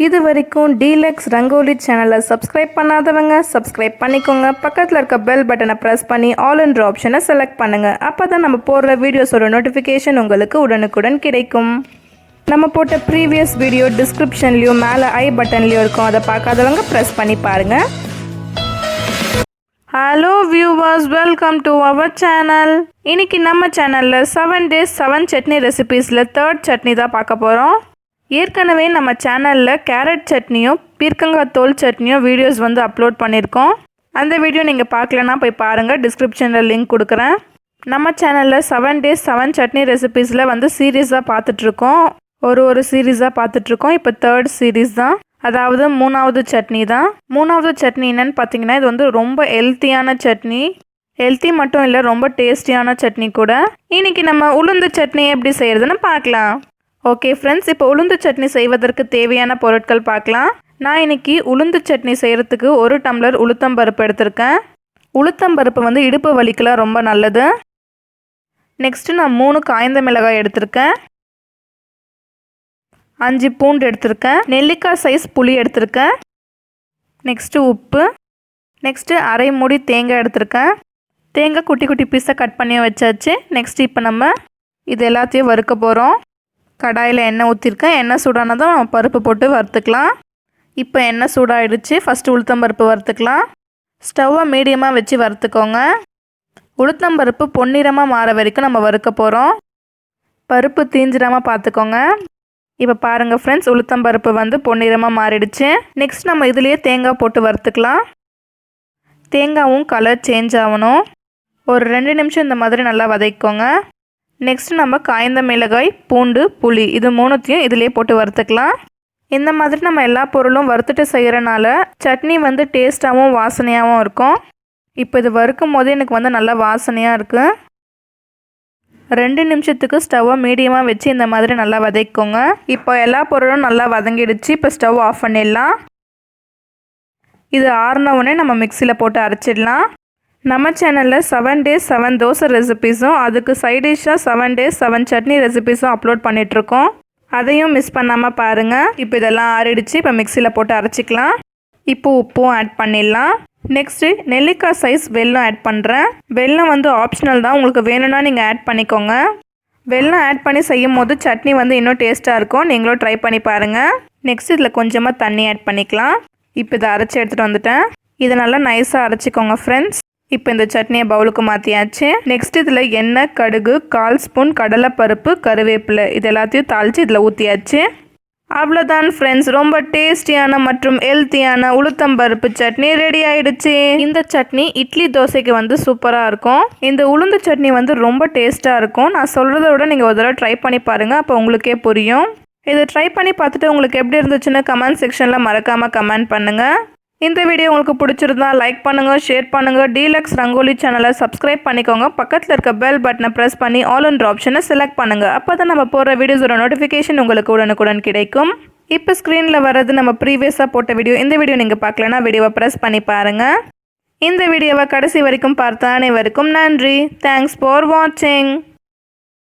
இது வரைக்கும் DELUXE ரங்கோலி சேனலை சப்ஸ்கிரைப் பண்ணாதவங்க சப்ஸ்கிரைப் பண்ணிக்கோங்க. பக்கத்தில் இருக்க பெல் பட்டனை ப்ரெஸ் பண்ணி ஆல் என்ற ஆப்ஷனை செலக்ட் பண்ணுங்கள். அப்போ தான் நம்ம போடுற வீடியோஸோட நோட்டிஃபிகேஷன் உங்களுக்கு உடனுக்குடன் கிடைக்கும். நம்ம போட்ட ப்ரீவியஸ் வீடியோ டிஸ்கிரிப்ஷன்லேயும் மேலே ஐ பட்டன்லேயும் இருக்கும். அதை பார்க்காதவங்க ப்ரெஸ் பண்ணி பாருங்கள். Hello viewers, welcome to our channel. இன்னைக்கு நம்ம சேனலில் 7 days 7 சட்னி ரெசிபீஸில் 3rd சட்னி தான் பார்க்க போகிறோம். ஏற்கனவே நம்ம சேனலில் கேரட் சட்னியும் பீர்க்கங்காய் தோல் சட்னியும் வீடியோஸ் வந்து அப்லோட் பண்ணியிருக்கோம். அந்த வீடியோ நீங்கள் பார்க்கலன்னா போய் பாருங்கள், டிஸ்கிரிப்ஷனில் லிங்க் கொடுக்குறேன். நம்ம சேனலில் 7 days 7 சட்னி ரெசிபீஸில் வந்து சீரீஸாக பார்த்துட்ருக்கோம். ஒரு சீரீஸாக பார்த்துட்ருக்கோம். இப்போ 3rd சீரீஸ் தான், அதாவது 3வது சட்னி தான். 3வது சட்னி என்னென்னு பார்த்தீங்கன்னா, இது வந்து ரொம்ப ஹெல்த்தியான சட்னி. ஹெல்த்தி மட்டும் இல்லை, ரொம்ப டேஸ்டியான சட்னி கூட. இன்றைக்கி நம்ம உளுந்து சட்னி எப்படி செய்கிறதுன்னு பார்க்கலாம். ஓகே ஃப்ரெண்ட்ஸ், இப்போ உளுந்து சட்னி செய்வதற்கு தேவையான பொருட்கள் பார்க்கலாம். நான் இன்றைக்கி உளுந்து சட்னி செய்கிறதுக்கு 1 டம்ளர் உளுத்தம் பருப்பு எடுத்திருக்கேன். உளுத்தம் பருப்பு வந்து இடுப்பு வலிக்கெலாம் ரொம்ப நல்லது. நெக்ஸ்ட்டு நான் 3 காய்ந்த மிளகாய் எடுத்திருக்கேன். 5 பூண்டு எடுத்திருக்கேன். நெல்லிக்காய் சைஸ் புளி எடுத்திருக்கேன். நெக்ஸ்ட்டு உப்பு. நெக்ஸ்ட்டு அரை மூடி தேங்காய் எடுத்திருக்கேன். தேங்காய் குட்டி குட்டி பீஸாக கட் பண்ணி வச்சாச்சு. நெக்ஸ்ட்டு இப்போ நம்ம இது எல்லாத்தையும் வறுக்க போகிறோம். கடாயில் எண்ணெய் ஊற்றிருக்கேன். எண்ணெய் சூடானதும் பருப்பு போட்டு வறுத்துக்கலாம். இப்போ எண்ணெய் சூடாகிடுச்சு. ஃபஸ்ட்டு உளுத்தம் பருப்பு வறுத்துக்கலாம். ஸ்டவ்வை மீடியமாக வச்சு வறுத்துக்கோங்க. உளுத்தம் பருப்பு பொன்னிறமாக மாற வரைக்கும் நம்ம வறுக்க போகிறோம். பருப்பு தீஞ்சிடாமல் பார்த்துக்கோங்க. இப்போ பாருங்கள் ஃப்ரெண்ட்ஸ், உளுத்தம் பருப்பு வந்து பொன்னிறமாக மாறிடுச்சு. நெக்ஸ்ட் நம்ம இதுலேயே தேங்காய் போட்டு வறுத்துக்கலாம். தேங்காயும் கலர் சேஞ்ச் ஆகணும். ஒரு 2 நிமிஷம் இந்த மாதிரி நல்லா வதக்கிக்கோங்க. நெக்ஸ்ட் நம்ம காய்ந்த மிளகாய், பூண்டு, புளி இது 3த்தையும் இதிலே போட்டு வறுத்துக்கலாம். இந்த மாதிரி நம்ம எல்லா பொருளும் வறுத்துட்டு செய்கிறனால சட்னி வந்து டேஸ்ட்டாகவும் வாசனையாகவும் இருக்கும். இப்போ இது வறுக்கும் போதே எனக்கு வந்து நல்லா வாசனையாக இருக்குது. 2 நிமிஷத்துக்கு ஸ்டவ்வை மீடியமாக வச்சு இந்த மாதிரி நல்லா வதக்கிக்கோங்க. இப்போ எல்லா பொருளும் நல்லா வதங்கிடுச்சு. இப்போ ஸ்டவ் ஆஃப் பண்ணிடலாம். இது ஆறின உடனே நம்ம மிக்சியில் போட்டு அரைச்சிடலாம். நம்ம சேனலில் 7 days 7 தோசை ரெசிபீஸும் அதுக்கு சைட் டிஷ்ஷாக 7 days 7 சட்னி ரெசிபீஸும் அப்லோட் பண்ணிகிட்ருக்கோம். அதையும் மிஸ் பண்ணாமல் பாருங்கள். இப்போ இதெல்லாம் ஆறிடுச்சு. இப்போ மிக்சியில் போட்டு அரைச்சிக்கலாம். இப்போ உப்பும் ஆட் பண்ணிடலாம். நெக்ஸ்ட்டு நெல்லிக்காய் சைஸ் வெல்லம் ஆட் பண்ணுறேன். வெல்லம் வந்து ஆப்ஷனல் தான், உங்களுக்கு வேணும்னா நீங்கள் ஆட் பண்ணிக்கோங்க. வெல்லம் ஆட் பண்ணி செய்யும் போது சட்னி வந்து இன்னும் டேஸ்ட்டாக இருக்கும். நீங்களும் ட்ரை பண்ணி பாருங்கள். நெக்ஸ்ட் இதில் கொஞ்சமாக தண்ணி ஆட் பண்ணிக்கலாம். இப்போ இதை அரைச்சி எடுத்துகிட்டு வந்துட்டேன். இதை நல்லா நைஸாக அரைச்சிக்கோங்க ஃப்ரெண்ட்ஸ். இப்போ இந்த சட்னியை பவுலுக்கு மாற்றியாச்சு. நெக்ஸ்ட் இதில் எண்ணெய், கடுகு, 1/4 ஸ்பூன் கடலைப்பருப்பு, கருவேப்பிலை இது எல்லாத்தையும் தாளித்து இதில் ஊற்றியாச்சு. அவ்வளோதான் ஃப்ரெண்ட்ஸ், ரொம்ப டேஸ்டியான மற்றும் ஹெல்த்தியான உளுத்தம் பருப்பு சட்னி ரெடி ஆகிடுச்சு. இந்த சட்னி இட்லி தோசைக்கு வந்து சூப்பராக இருக்கும். இந்த உளுந்து சட்னி வந்து ரொம்ப டேஸ்ட்டாக இருக்கும். நான் சொல்கிறத விட நீங்கள் ஒரு தடவை ட்ரை பண்ணி பாருங்கள், அப்போ உங்களுக்கே புரியும். இதை ட்ரை பண்ணி பார்த்துட்டு உங்களுக்கு எப்படி இருந்துச்சுன்னு கமெண்ட் செக்ஷனில் மறக்காமல் கமெண்ட் பண்ணுங்கள். இந்த வீடியோ உங்களுக்கு பிடிச்சிருந்தா லைக் பண்ணுங்கள், ஷேர் பண்ணுங்கள். DELUXE ரங்கோலி சேனலை சப்ஸ்கிரைப் பண்ணிக்கோங்க. பக்கத்தில் இருக்க பெல் பட்டனை ப்ரெஸ் பண்ணி ஆல் என்ற ஆப்ஷனை செலக்ட் பண்ணுங்கள். அப்போ தான் நம்ம போடுற வீடியோஸோட நோட்டிஃபிகேஷன் உங்களுக்கு உடனுக்குடன் கிடைக்கும். இப்போ ஸ்க்ரீனில் வர்றது நம்ம ப்ரீவியஸாக போட்ட வீடியோ. இந்த வீடியோ நீங்கள் பார்க்கலன்னா வீடியோவை ப்ரெஸ் பண்ணி பாருங்கள். இந்த வீடியோவை கடைசி வரைக்கும் பார்த்த அனைவருக்கும் நன்றி. தேங்க்ஸ் ஃபார் வாட்சிங்.